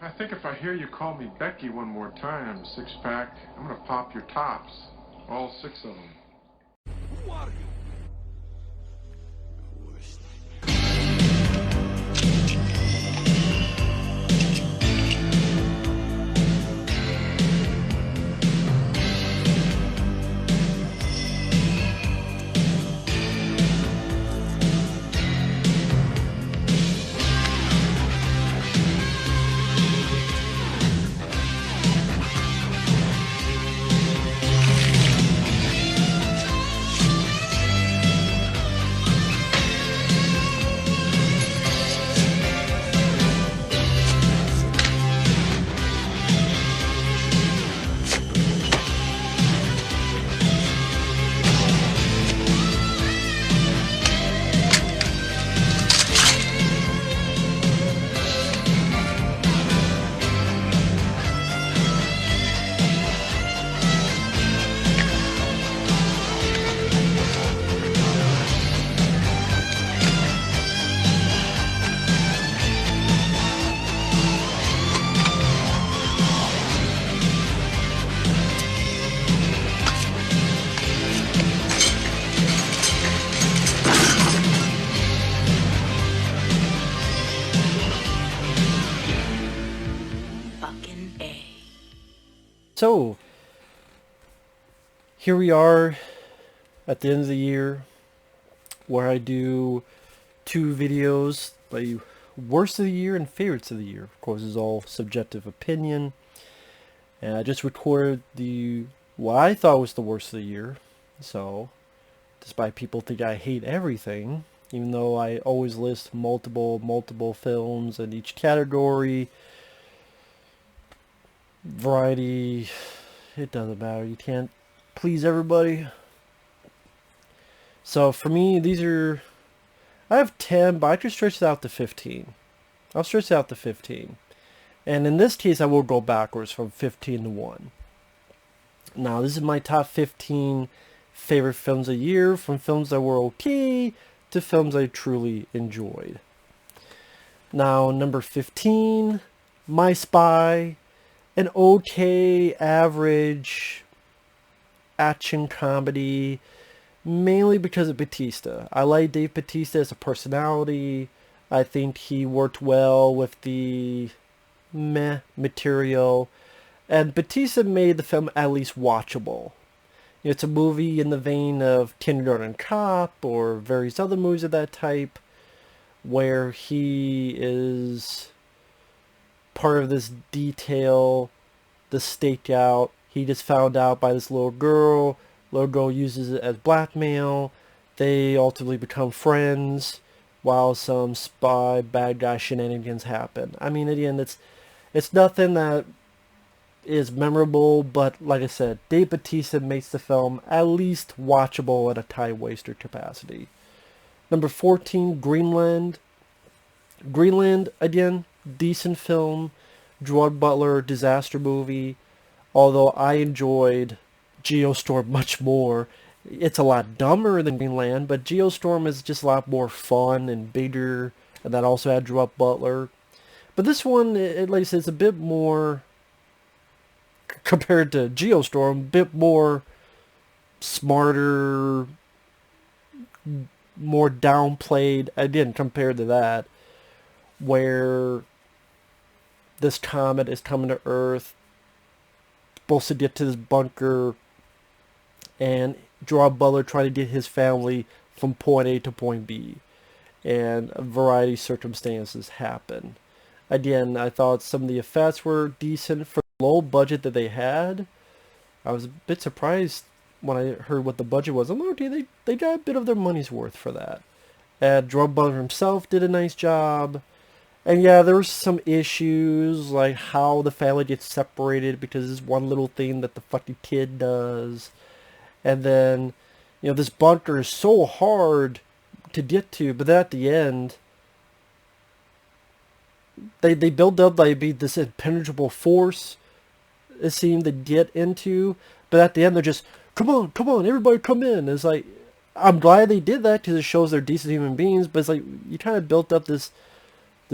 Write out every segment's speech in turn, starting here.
I think if I hear you call me Becky one more time, six-pack, I'm gonna pop your tops. All six of them. Who are you? So, here we are at the end of the year where I do 2 videos, my worst of the year and favorites of the year. Of course, it's all subjective opinion. And I just recorded what I thought was the worst of the year. So, despite people think I hate everything, even though I always list multiple films in each category, variety, it doesn't matter. You can't please everybody. So for me, I have 10, but I could stretch it out to 15. I'll stretch it out to 15. And in this case, I will go backwards from 15 to 1. Now, this is my top 15 favorite films a year, from films that were okay to films I truly enjoyed. Now, number 15, My Spy. An okay, average action comedy, mainly because of Bautista. I like Dave Bautista as a personality. I think he worked well with the meh material. And Bautista made the film at least watchable. It's a movie in the vein of Kindergarten Cop or various other movies of that type, where he is part of this detail, the stakeout. He just found out by this little girl. Little girl uses it as blackmail. They ultimately become friends while some spy bad guy shenanigans happen. I mean, again, it's nothing that is memorable, but like I said, Dave Bautista makes the film at least watchable at a time waster capacity. Number 14, Greenland. Greenland, again, decent film, Gerard Butler disaster movie, although I enjoyed Geostorm much more. It's a lot dumber than Greenland, but Geostorm is just a lot more fun and bigger, and that also had Gerard Butler. But this one, like I said, it's a bit more, compared to Geostorm, a bit more smarter, more downplayed, again, compared to that, where this comet is coming to Earth, supposed to get to this bunker, and Gerard Butler trying to get his family from point A to point B, and a variety of circumstances happen. Again, I thought some of the effects were decent for the low budget that they had. I was a bit surprised when I heard what the budget was. I'm like, okay, they got a bit of their money's worth for that. And Gerard Butler himself did a nice job. And yeah, there were some issues, like how the family gets separated because this one little thing that the fucking kid does. And then, this bunker is so hard to get to, but then at the end, they build up like be this impenetrable force, it seemed, to get into, but at the end they're just, come on, everybody come in. It's like, I'm glad they did that because it shows they're decent human beings, but it's like, you kind of built up this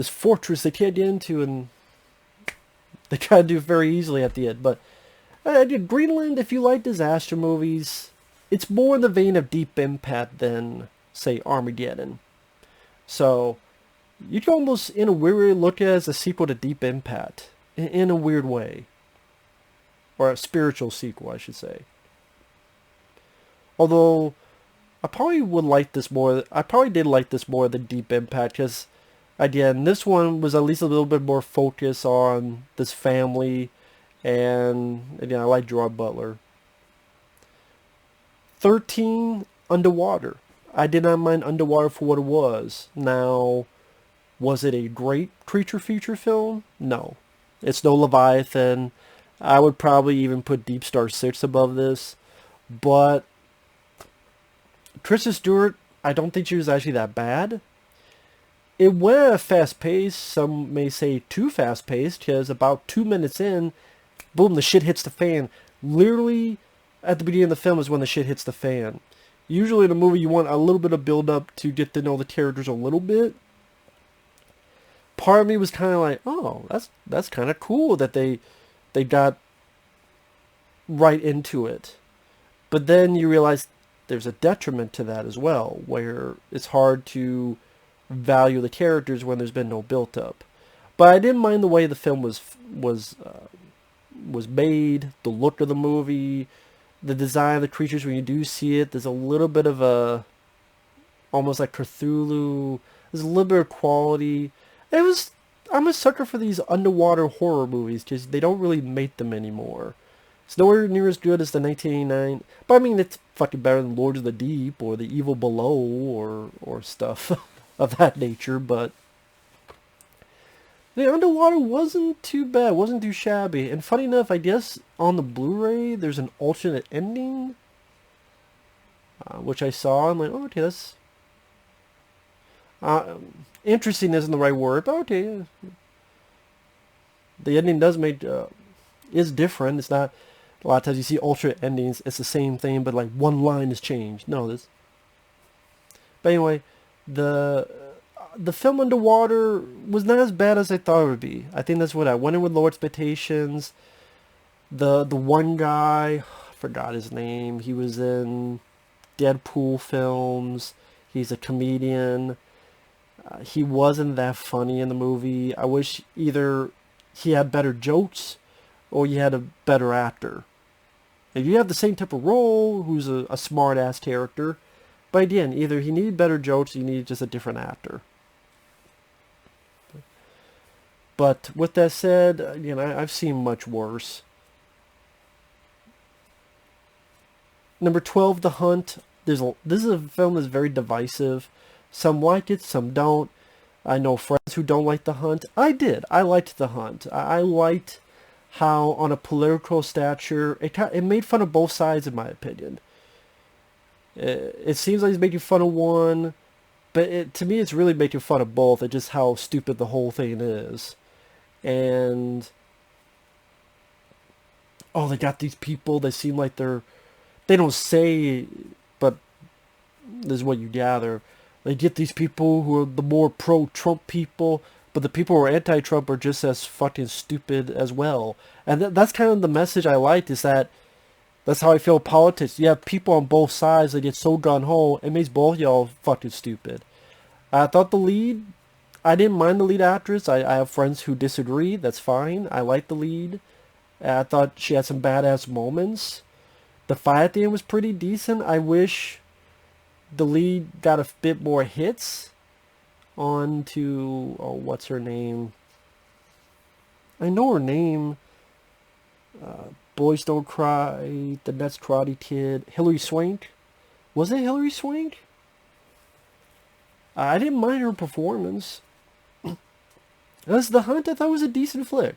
fortress they can't get into, and They try to do it very easily at the end. But Greenland, if you like disaster movies, it's more in the vein of Deep Impact than, say, Armageddon. So you can almost, in a weird way, look at it as a sequel to Deep Impact. In a weird way. Or a spiritual sequel, I should say. Although, I probably would like this more. I probably did like this more than Deep Impact, because, again, this one was at least a little bit more focused on this family, and, again, I like Gerard Butler. 13, Underwater. I did not mind Underwater for what it was. Now, was it a great creature feature film? No. It's no Leviathan. I would probably even put Deep Star 6 above this. But Kristen Stewart, I don't think she was actually that bad. It went at a fast pace. Some may say too fast paced, because about 2 minutes in, boom, the shit hits the fan. Literally, at the beginning of the film is when the shit hits the fan. Usually in a movie you want a little bit of build up to get to know the characters a little bit. Part of me was kind of like, oh, that's kind of cool that they got right into it. But then you realize there's a detriment to that as well, where it's hard to value the characters when there's been no build up. But I didn't mind the way the film was made, the look of the movie, the design of the creatures. When you do see it, there's a little bit of a, almost like Cthulhu. There's a little bit of quality. I'm a sucker for these underwater horror movies, because they don't really make them anymore. It's nowhere near as good as the 1989, but I mean, it's fucking better than Lords of the Deep or The Evil Below or stuff of that nature. But the Underwater wasn't too bad, wasn't too shabby. And funny enough, I guess on the Blu-ray there's an alternate ending, which I saw. I'm like, oh, okay, that's interesting isn't the right word, but okay. The ending does make is different. It's not, a lot of times you see alternate endings, it's the same thing, but like one line is changed. No, this. But anyway, the film Underwater was not as bad as I thought it would be. I think that's what I went in with low expectations. The one guy, I forgot his name. He was in Deadpool films. He's a comedian. He wasn't that funny in the movie. I wish either he had better jokes or you had a better actor. If you have the same type of role, who's a smart-ass character, but again, either he needed better jokes or you needed just a different actor. But with that said, I've seen much worse. Number 12, The Hunt. This is a film that's very divisive. Some like it, some don't. I know friends who don't like The Hunt. I did. I liked The Hunt. I liked how, on a political stature, it made fun of both sides, in my opinion. It seems like it's making fun of one, but to me it's really making fun of both. It's just how stupid the whole thing is. And, oh, they got these people, they seem like they don't say, but this is what you gather. They get these people who are the more pro-Trump people, but the people who are anti-Trump are just as fucking stupid as well. And that's kind of the message I liked, is that that's how I feel politics. You have people on both sides that get so gun-ho, it makes both y'all fucking stupid. I thought the lead, I didn't mind the lead actress. I have friends who disagree. That's fine. I like the lead. I thought she had some badass moments. The fight at the end was pretty decent. I wish the lead got a bit more hits onto, oh, what's her name? I know her name. Boys Don't Cry, The Next Karate Kid, Hilary Swank. Was it Hilary Swank? I didn't mind her performance. As The Hunt, I thought it was a decent flick.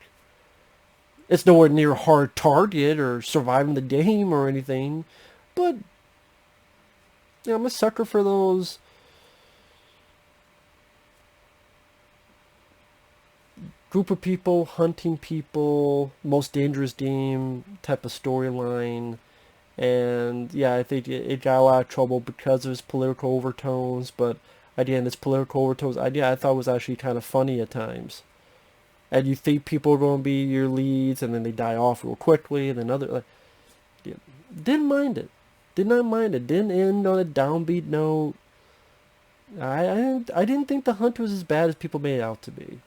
It's nowhere near Hard Target or Surviving the Game or anything, but I'm a sucker for those group of people hunting people, most dangerous game type of storyline. And yeah, I think it got a lot of trouble because of its political overtones, but again, its political overtones, I thought was actually kind of funny at times. and you think people are going to be your leads, and then they die off real quickly, and then other, like, yeah, didn't mind it. Did not mind it. Didn't end on a downbeat note. I didn't think The Hunt was as bad as people made it out to be.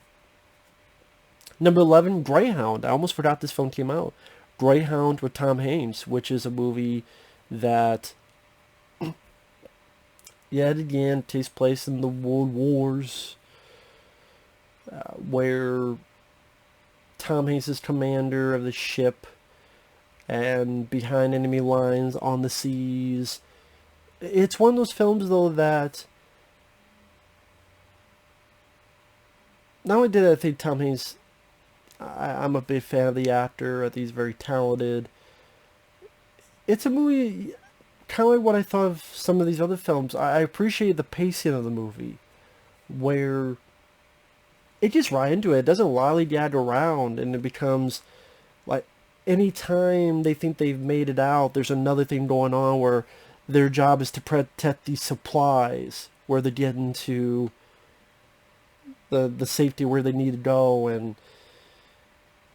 Number 11, Greyhound. I almost forgot this film came out. Greyhound with Tom Hanks, which is a movie that yet again takes place in the World Wars, where Tom Hanks is commander of the ship and behind enemy lines on the seas. It's one of those films, though, that not only did I think Tom Hanks, I'm a big fan of the actor. I think he's very talented. It's a movie kind of like what I thought of some of these other films. I appreciate the pacing of the movie, where it gets right into it. It doesn't lollygag around, and it becomes like anytime they think they've made it out, there's another thing going on where their job is to protect these supplies, where they get into the safety where they need to go, and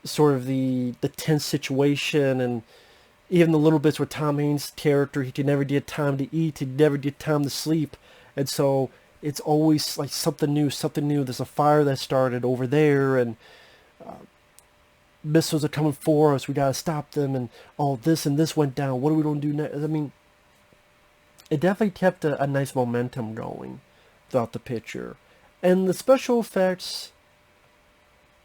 sort of the tense situation, and even the little bits with Tom Hanks' character, he never get time to eat, he never get time to sleep, and so it's always like something new, something new. There's a fire that started over there, and missiles are coming for us, we gotta stop them, and all this and this went down, what are we gonna do next? I mean, it definitely kept a nice momentum going throughout the picture. And the special effects,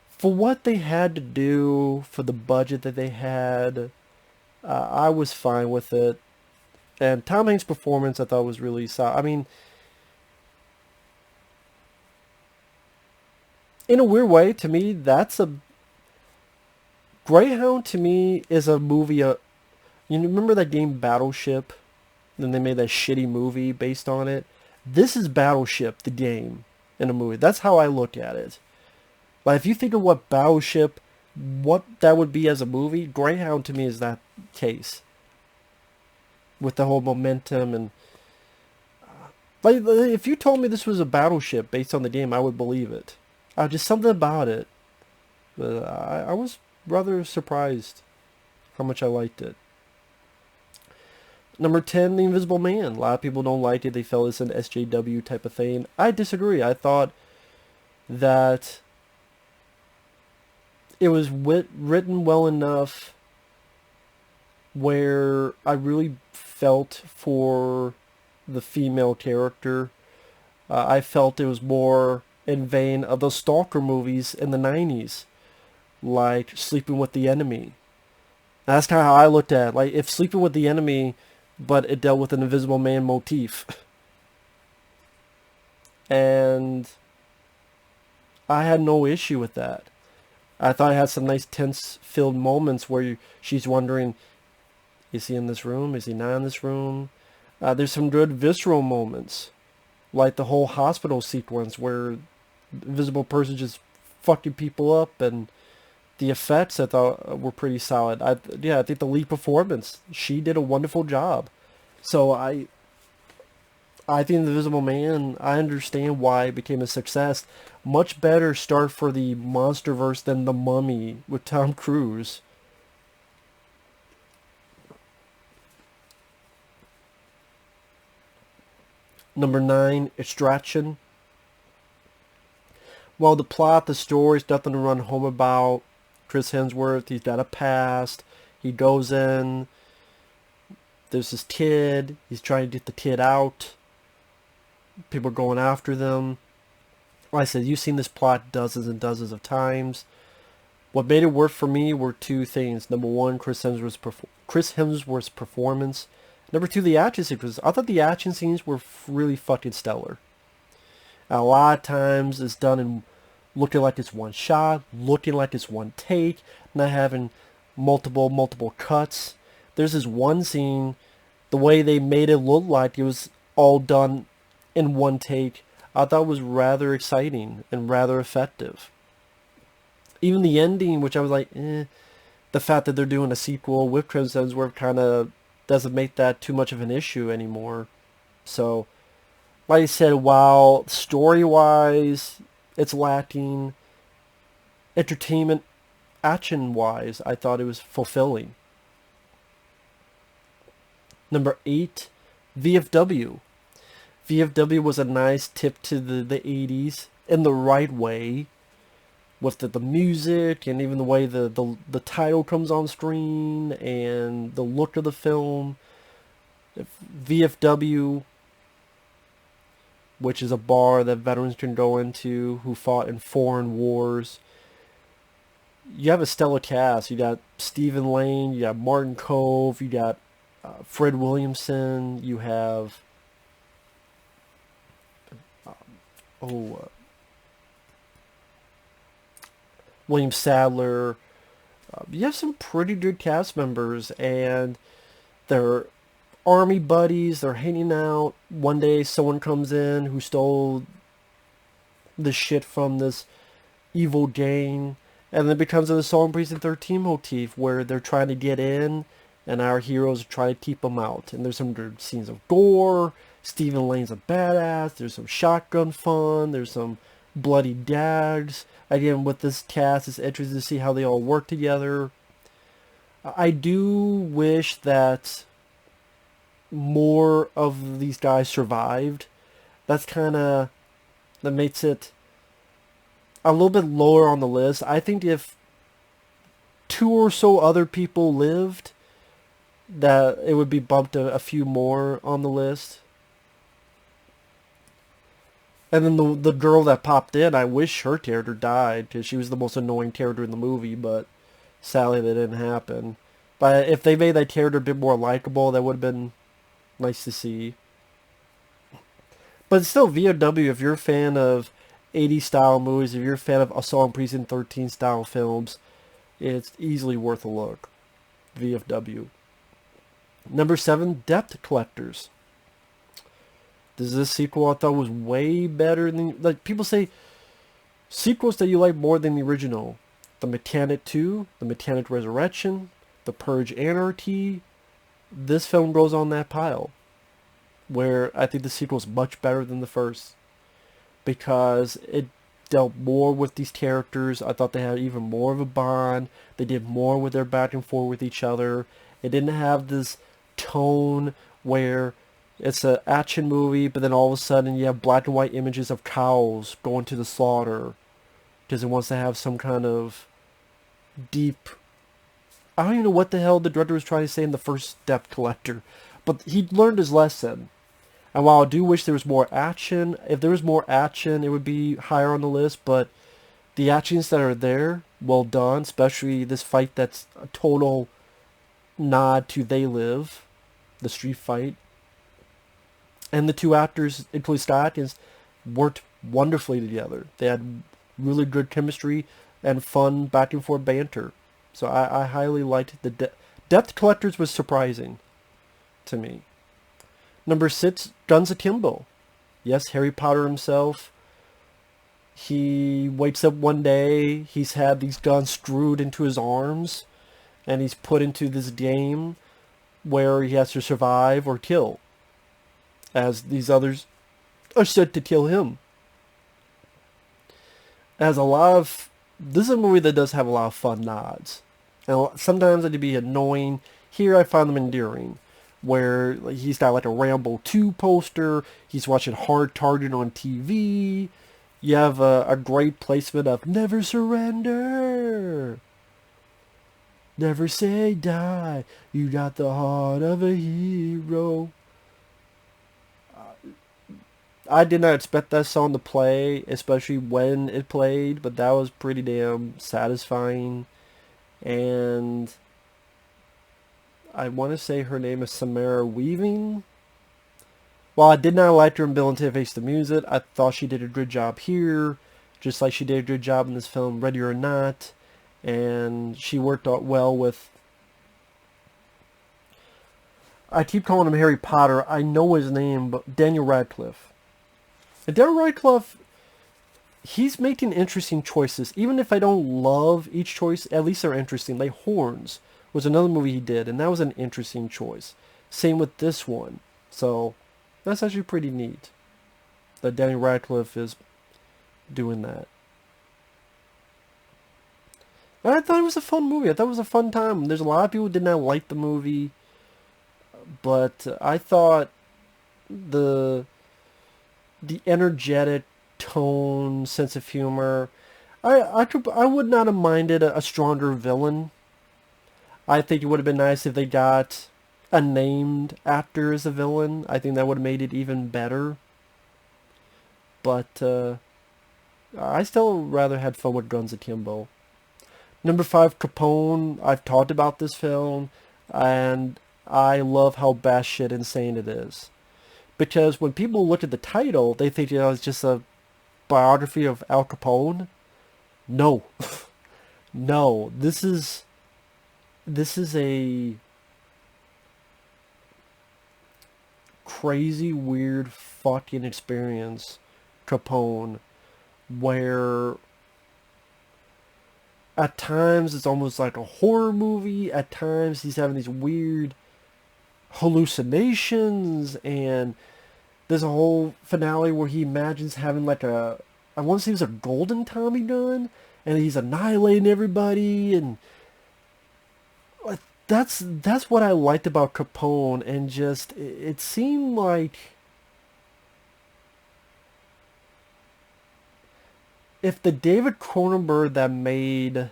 for what they had to do, for the budget that they had, I was fine with it. And Tom Hanks' performance I thought was really solid. I mean, in a weird way, to me, Greyhound to me is a movie, you remember that game Battleship? Then they made that shitty movie based on it. This is Battleship, the game, in a movie. That's how I look at it. Like, if you think of what Battleship, what that would be as a movie, Greyhound to me is that case. With the whole momentum and... like, if you told me this was a Battleship based on the game, I would believe it. Just something about it. But I was rather surprised how much I liked it. Number 10, The Invisible Man. A lot of people don't like it. They felt it's an SJW type of thing. I disagree. I thought that it was written well enough where I really felt for the female character. I felt it was more in vein of those stalker movies in the 90s, like Sleeping with the Enemy. That's kind of how I looked at it. Like, if Sleeping with the Enemy, but it dealt with an Invisible Man motif. And I had no issue with that. I thought it had some nice tense-filled moments where she's wondering, is he in this room? Is he not in this room? There's some good visceral moments, like the whole hospital sequence where the invisible person just fucking people up, and the effects I thought were pretty solid. I think the lead performance, she did a wonderful job. So I think The Invisible Man, I understand why it became a success. Much better start for the Monsterverse than The Mummy with Tom Cruise. Number 9, Extraction. Well, the plot, the story's nothing to run home about. Chris Hemsworth, he's got a past. He goes in. There's this kid. He's trying to get the kid out. People are going after them. Like I said, you've seen this plot dozens and dozens of times. What made it work for me were two things. Number one, Chris Hemsworth's performance. Number two, the action sequences. I thought the action scenes were really fucking stellar. And a lot of times it's done in looking like it's one shot, looking like it's one take, not having multiple cuts. There's this one scene, the way they made it look like it was all done in one take, I thought was rather exciting and rather effective. Even the ending, which I was like, the fact that they're doing a sequel with Chris Hemsworth kind of doesn't make that too much of an issue anymore. So, like I said, while story-wise it's lacking, entertainment action-wise, I thought it was fulfilling. Number 8, VFW. VFW was a nice tip to the 80s in the right way, with the music and even the way the title comes on screen and the look of the film. VFW, which is a bar that veterans can go into who fought in foreign wars. You have a stellar cast. You got Stephen Lane, you got Martin Cove, you got Fred Williamson, you have William Sadler. You have some pretty good cast members, and they're army buddies. They're hanging out. One day someone comes in who stole the shit from this evil gang, and then it becomes an Assault on Precinct 13 motif where they're trying to get in, and our heroes try to keep them out. And there's some good scenes of gore. Stephen Lane's a badass. There's some shotgun fun. There's some bloody dags. Again, with this cast, it's interesting to see how they all work together. I do wish that more of these guys survived. That makes it a little bit lower on the list. I think if 2 or so other people lived, that it would be bumped a few more on the list. And then the girl that popped in, I wish her character died, because she was the most annoying character in the movie, but sadly that didn't happen. But if they made that character a bit more likable, that would have been nice to see. But still, VFW, if you're a fan of 80s style movies, if you're a fan of Assault on Precinct 13 style films, it's easily worth a look. VFW. Number 7, Debt Collectors. This is a sequel I thought was way better than... Like, people say sequels that you like more than the original. The Mechanic 2, The Mechanic Resurrection, The Purge Anarchy. This film goes on that pile, where I think the sequel is much better than the first, because it dealt more with these characters. I thought they had even more of a bond. They did more with their back and forth with each other. It didn't have this tone where it's an action movie, but then all of a sudden you have black and white images of cows going to the slaughter because it wants to have some kind of deep... I don't even know what the hell the director was trying to say in the first Debt Collector, but he learned his lesson. And while I do wish there was more action, if there was more action, it would be higher on the list, but the actions that are there, well done, especially this fight that's a total nod to They Live, the street fight. And the two actors, including Scott Atkins, worked wonderfully together. They had really good chemistry and fun back and forth banter. So I highly liked the Debt Collectors was surprising to me. Number 6, Guns Akimbo. Yes, Harry Potter himself. He wakes up one day, he's had these guns screwed into his arms, and he's put into this game where he has to survive or kill, as these others are set to kill him. This is a movie that does have a lot of fun nods. And sometimes it'd be annoying. Here I find them endearing, where he's got like a Rambo 2 poster, he's watching Hard Target on TV, you have a great placement of Never Surrender, never say die, you got the heart of a hero. I did not expect that song to play, especially when it played, but that was pretty damn satisfying. And I want to say her name is Samara Weaving. While I did not like her in Bill and Ted Face the Music, I thought she did a good job here, just like she did a good job in this film Ready or Not, and she worked out well with... I keep calling him Harry Potter, I know his name, but Daniel Radcliffe. And Daniel Radcliffe, he's making interesting choices. Even if I don't love each choice, at least they're interesting. Like Horns was another movie he did, and that was an interesting choice. Same with this one. So that's actually pretty neat that Daniel Radcliffe is doing that. I thought it was a fun movie. I thought it was a fun time. There's a lot of people who did not like the movie, but I thought the the energetic tone, sense of humor. I would not have minded a stronger villain. I think it would have been nice if they got a named actor as a villain. I think that would have made it even better. But I still rather had fun with Guns Akimbo. Number 5, Capone. I've talked about this film, and I love how batshit insane it is. Because when people look at the title, they think it's just a biography of Al Capone. No, no. This is a crazy, weird, fucking experience, Capone, where at times it's almost like a horror movie. At times he's having these weird hallucinations, and there's a whole finale where he imagines having like I want to say it was a golden Tommy gun, and he's annihilating everybody, and like, that's what I liked about Capone, and just it seemed like if the David Cronenberg that made,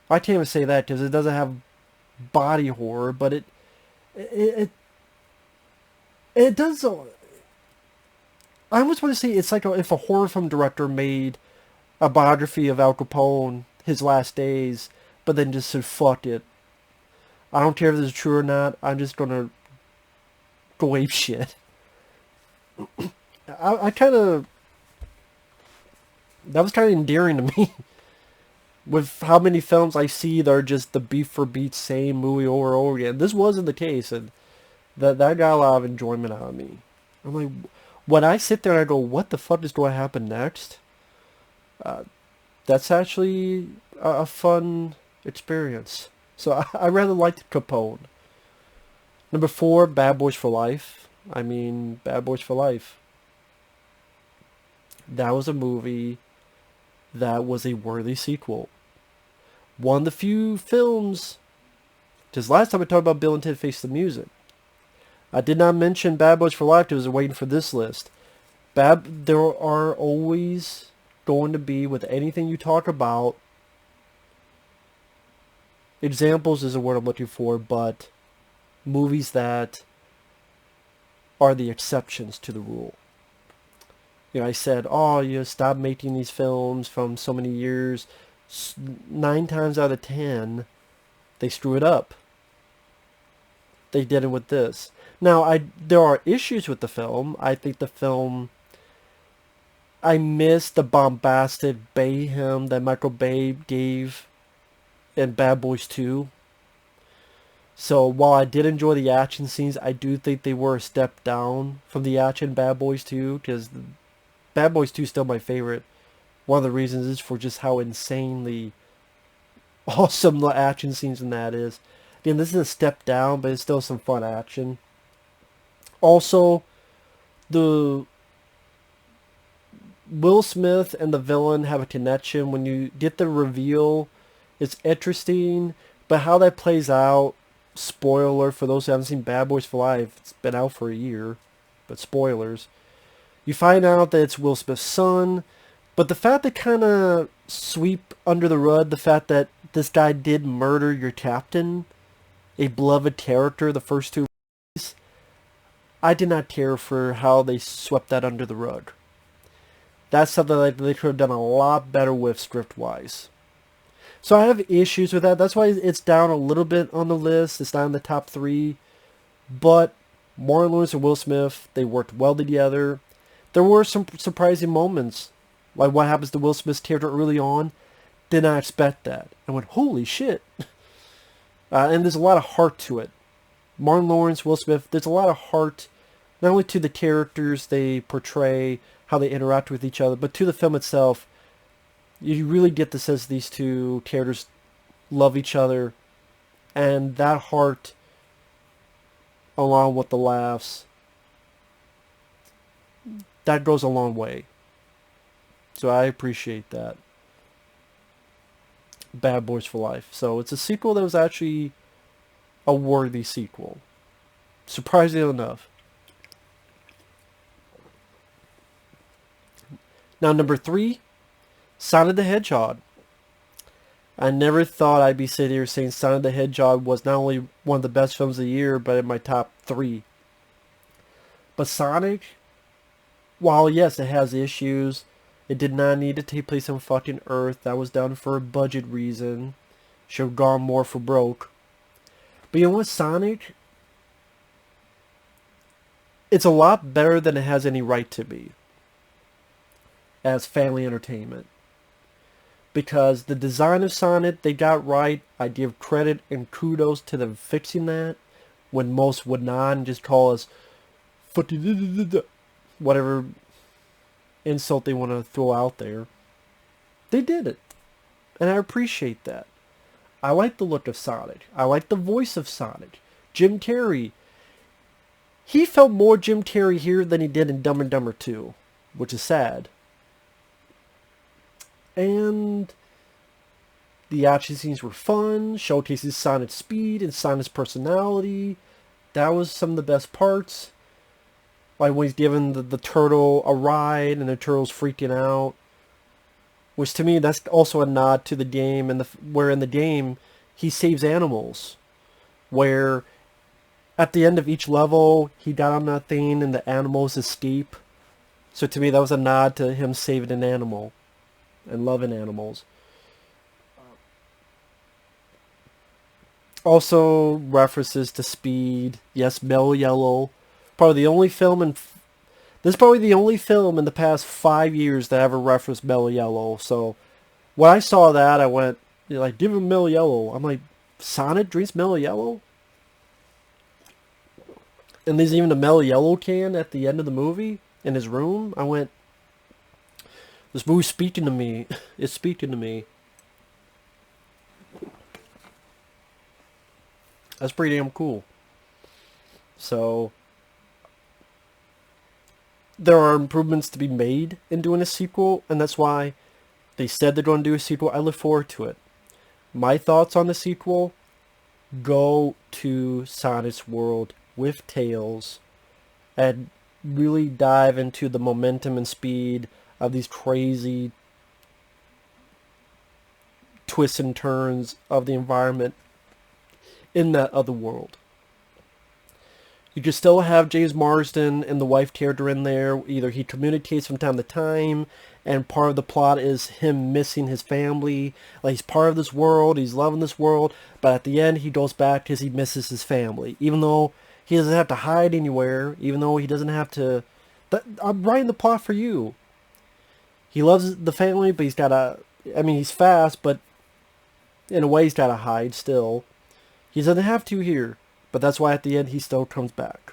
I can't even say that because it doesn't have body horror, but it it does. I almost want to say it's like if a horror film director made a biography of Al Capone, his last days, but then just said, fuck it. I don't care if this is true or not. I'm just going to go ape shit. I kind of... That was kind of endearing to me. With how many films I see that are just the beat for beat same movie over and over again. This wasn't the case, and that got a lot of enjoyment out of me. I'm like, when I sit there and I go, what the fuck is going to happen next? That's actually a fun experience. So I rather liked Capone. Number 4, Bad Boys for Life. I mean, Bad Boys for Life. That was a movie that was a worthy sequel. One of the few films, because last time I talked about Bill and Ted Face the Music. I did not mention Bad Boys for Life because I was waiting for this list. There are always going to be, with anything you talk about, examples is a word I'm looking for, but movies that are the exceptions to the rule. You know, I said, oh, you stop making these films from so many years. 9 times out of 10, they screw it up. They did it with this. Now, there are issues with the film. I think the film... I miss the bombastic mayhem that Michael Bay gave in Bad Boys 2. So while I did enjoy the action scenes, I do think they were a step down from the action in Bad Boys 2, because Bad Boys 2 is still my favorite. One of the reasons is for just how insanely awesome the action scenes in that is. Again, this is a step down, but it's still some fun action. Also, the Will Smith and the villain have a connection. When you get the reveal, it's interesting, but how that plays out, spoiler for those who haven't seen Bad Boys for Life, it's been out for a year, but spoilers. You find out that it's Will Smith's son, but the fact they kind of sweep under the rug the fact that this guy did murder your captain, a beloved character the first 2 movies, I did not care for how they swept that under the rug. That's something that they could have done a lot better with script-wise. So I have issues with that. That's why it's down a little bit on the list. It's not in the top 3. But Martin Lawrence and Will Smith, they worked well together. There were some surprising moments. Like what happens to Will Smith's character early on. Did not expect that. I went, holy shit. And there's a lot of heart to it. Martin Lawrence, Will Smith, there's a lot of heart, not only to the characters they portray, how they interact with each other, but to the film itself. You really get the sense these two characters love each other, and that heart, along with the laughs, that goes a long way. So I appreciate that. Bad Boys for Life. So it's a sequel that was actually a worthy sequel. Surprisingly enough. Now, number 3, Sonic the Hedgehog. I never thought I'd be sitting here saying Sonic the Hedgehog was not only one of the best films of the year, but in my top 3. But Sonic, while yes, it has issues, it did not need to take place on fucking Earth. That was done for a budget reason. Should have gone more for broke. But you know what, Sonic? It's a lot better than it has any right to be as family entertainment. Because the design of Sonic, they got right. I give credit and kudos to them fixing that, when most would not, and just call us whatever insult they want to throw out there. They did it. And I appreciate that. I like the look of Sonic. I like the voice of Sonic. Jim Carrey. He felt more Jim Carrey here than he did in Dumb and Dumber 2, which is sad. And the action scenes were fun, showcases Sonic's speed and Sonic's personality. That was some of the best parts. Like when he's giving the turtle a ride and the turtle's freaking out. Which to me, that's also a nod to the game, and where in the game, he saves animals. Where at the end of each level, he got on that thing and the animals escape. So to me, that was a nod to him saving an animal and loving animals. Also, references to Speed. Yes, Mellow Yellow. Probably the only film in... This is probably the only film in the past 5 years that ever referenced Mellow Yellow. So, when I saw that, I went, like, give him Mellow Yellow. I'm like, Sonic drinks Mellow Yellow? And there's even a Mellow Yellow can at the end of the movie in his room. I went, this movie's speaking to me. It's speaking to me. That's pretty damn cool. So, there are improvements to be made in doing a sequel, and that's why they said they're going to do a sequel. I look forward to it. My thoughts on the sequel: go to Sonic's world with Tails and really dive into the momentum and speed of these crazy twists and turns of the environment in that other world. You could still have James Marsden and the wife character in there. Either he communicates from time to time, and part of the plot is him missing his family. Like, he's part of this world, he's loving this world, but at the end he goes back because he misses his family. Even though he doesn't have to hide anywhere, even though he doesn't have to... I'm writing the plot for you. He loves the family, but he's got to... I mean, he's fast, but in a way he's got to hide still. He doesn't have to here. But that's why at the end he still comes back.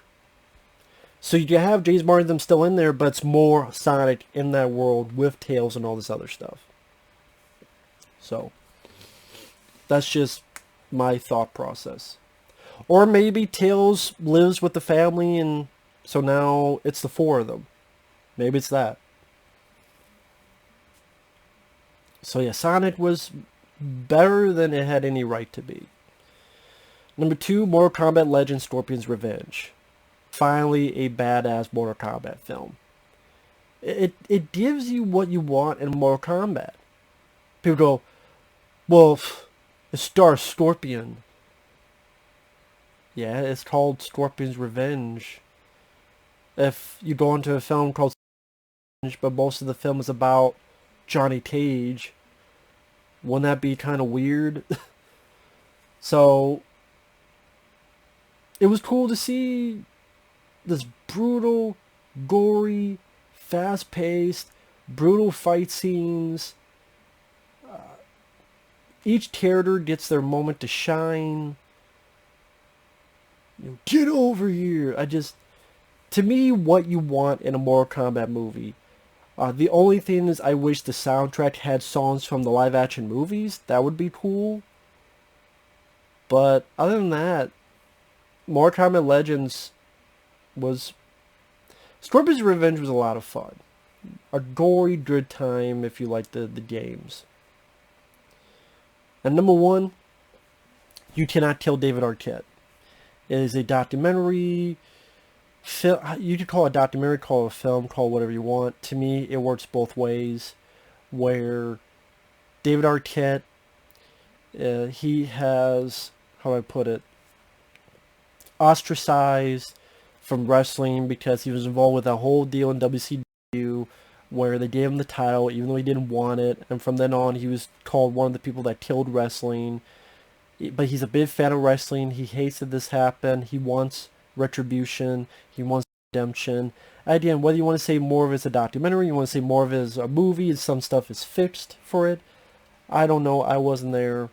So you can have James Marsden still in there, but it's more Sonic in that world with Tails and all this other stuff. So that's just my thought process. Or maybe Tails lives with the family, and so now it's the 4 of them. Maybe it's that. So yeah, Sonic was better than it had any right to be. Number 2, Mortal Kombat Legends Scorpion's Revenge. Finally, a badass Mortal Kombat film. It gives you what you want in Mortal Kombat. People go, well, it stars Scorpion. Yeah, it's called Scorpion's Revenge. If you go into a film called Revenge, but most of the film is about Johnny Cage, wouldn't that be kind of weird? So... it was cool to see this brutal, gory, fast-paced, brutal fight scenes. Each character gets their moment to shine. You know, get over here! To me, what you want in a Mortal Kombat movie. The only thing is I wish the soundtrack had songs from the live-action movies. That would be cool. But other than that, Mortal Kombat Legends was... Scorpion's Revenge was a lot of fun. A gory, good time if you like the games. And number 1, You Cannot Kill David Arquette. It is a documentary. You could call it a documentary, call it a film, call it whatever you want. To me, it works both ways. Where David Arquette, he has, how do I put it, ostracized from wrestling because he was involved with a whole deal in WCW where they gave him the title even though he didn't want it, and from then on he was called one of the people that killed wrestling. But he's a big fan of wrestling. He hates that this happened. He wants retribution. He wants redemption. Again, whether you want to say more of it as a documentary, you want to say more of it as a movie, and some stuff is fixed for it, I don't know. I wasn't there.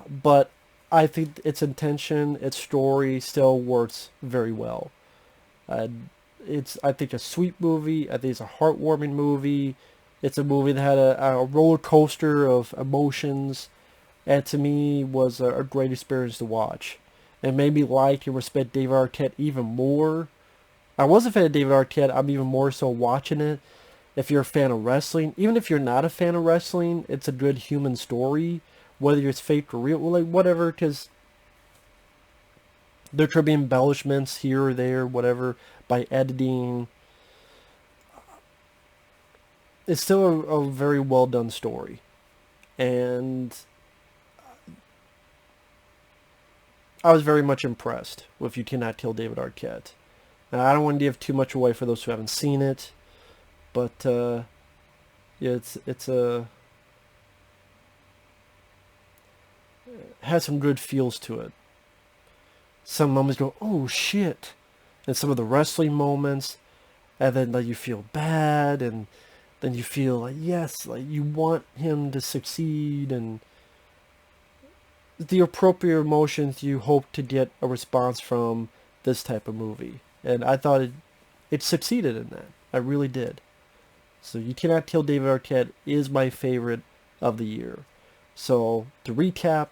But I think its intention, its story still works very well. It's, I think, a sweet movie. I think it's a heartwarming movie. It's a movie that had a roller coaster of emotions, and to me was a great experience to watch. It made me like and respect David Arquette even more. I was a fan of David Arquette. I'm even more so watching it. If you're a fan of wrestling, even if you're not a fan of wrestling, it's a good human story. Whether it's fake or real, like whatever, because there could be embellishments here or there, whatever, by editing. It's still a very well done story. And I was very much impressed with You Cannot Kill David Arquette. Now, I don't want to give too much away for those who haven't seen it, but yeah, it has some good feels to it. Some moments go, oh shit, and some of the wrestling moments, and then like you feel bad, and then you feel like yes, like you want him to succeed, and the appropriate emotions you hope to get a response from this type of movie. And I thought it succeeded in that. I really did. So You Cannot Kill David Arquette is my favorite of the year. So to recap,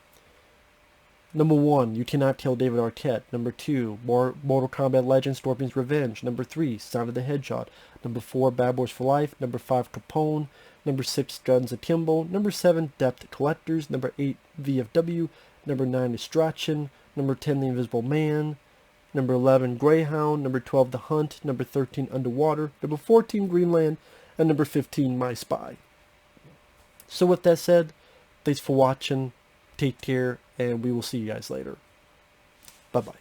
number 1, You Cannot Kill David Arquette. Number 2, Mortal Kombat Legends Scorpion's Revenge. Number 3, Sound of the Hedgehog. Number 4, Bad Boys for Life. Number 5, Capone. Number 6, Guns Akimbo. Number 7, Depth Collectors. Number 8, VFW. Number 9, Distraction. Number 10, The Invisible Man. Number 11, Greyhound. Number 12, The Hunt. Number 13, Underwater. Number 14, Greenland. And number 15, My Spy. So with that said, thanks for watching. Take care, and we will see you guys later. Bye-bye.